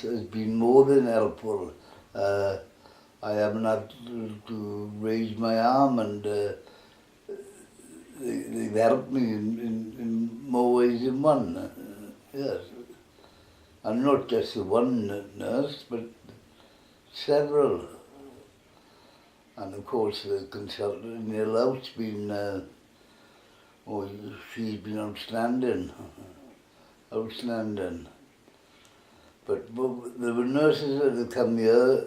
has been more than helpful. I haven't had to raise my arm, and they've helped me in more ways than one. Yes. And not just the one nurse, but several. And of course the consultant in the house been, she's been outstanding. Outstanding. But there were nurses that had come here,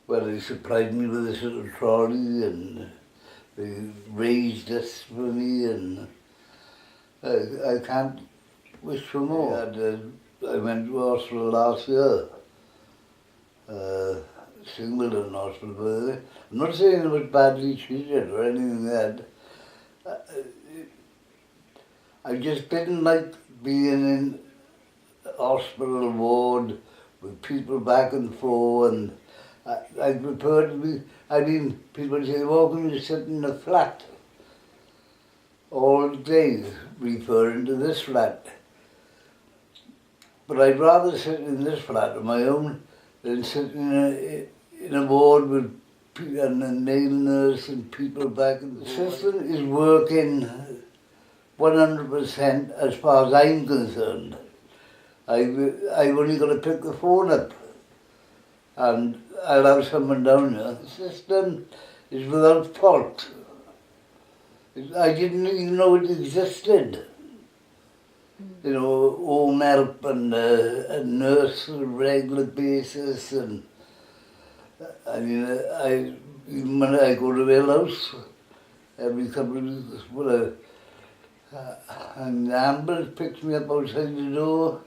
where they supplied me with this little trolley, and they raised us for me, and I can't wish for more. I went to hospital last year, Singleton Hospital. I'm not saying I was badly treated or anything like that. I just didn't like being in hospital ward with people back and forth, and I prefer to be, people say, well, can you sit in a flat all day, referring to this flat. But I'd rather sit in this flat on my own than sit in a ward with people and a nail nurse and people back. The system is working 100% as far as I'm concerned. I've only got to pick the phone up and I'll have someone down there. The system is without fault. I didn't even know it existed. You know, home help and a nurse on a regular basis, and I mean, even when I go to their house every couple of weeks, an ambulance picks me up outside the door,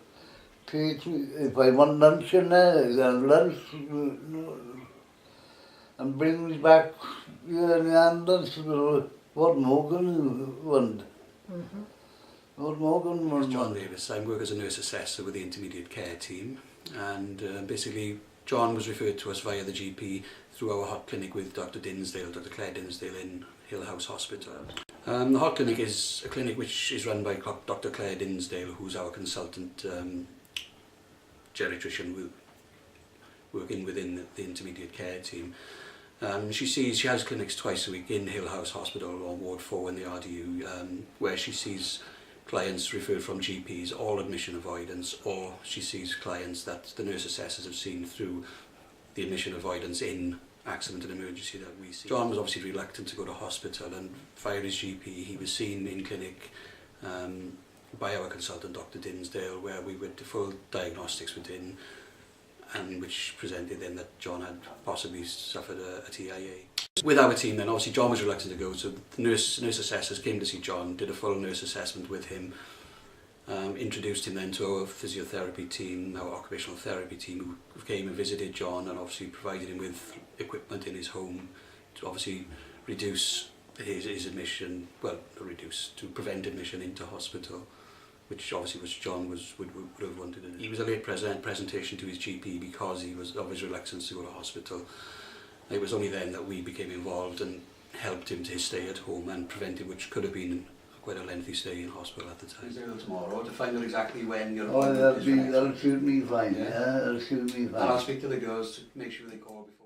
takes me, if I want lunch in there, I have lunch, and brings me back here in the ambulance. What more can you want? Mm-hmm. What more can you want? John Davies. I work as a nurse assessor with the Intermediate Care team, and basically John was referred to us via the GP through our hot clinic with Dr. Dinsdale, Dr. Claire Dinsdale in Hill House Hospital. The hot clinic is a clinic which is run by Dr. Claire Dinsdale, who's our consultant geriatrician working within the Intermediate Care team. She has clinics twice a week in Hill House Hospital or Ward 4 in the RDU, where she sees clients referred from GPs, all admission avoidance, or she sees clients that the nurse assessors have seen through the admission avoidance in accident and emergency that we see. John was obviously reluctant to go to hospital, and via his GP he was seen in clinic by our consultant Dr. Dinsdale, where we went to full diagnostics with him, and which presented then that John had possibly suffered a TIA. With our team then, obviously John was reluctant to go, so the nurse assessors came to see John, did a full nurse assessment with him, introduced him then to our physiotherapy team, our occupational therapy team, who came and visited John and obviously provided him with equipment in his home to obviously reduce his admission, well, not reduce, to prevent admission into hospital, which obviously John would have wanted. He was a late presentation to his GP because he was of his reluctance to go to hospital. It was only then that we became involved and helped him to stay at home and prevented, which could have been quite a lengthy stay in hospital at the time. Is there tomorrow to find out exactly when you're... Oh, that'll suit me fine. Yeah, that'll suit me fine. And I'll speak to the girls to make sure they call before.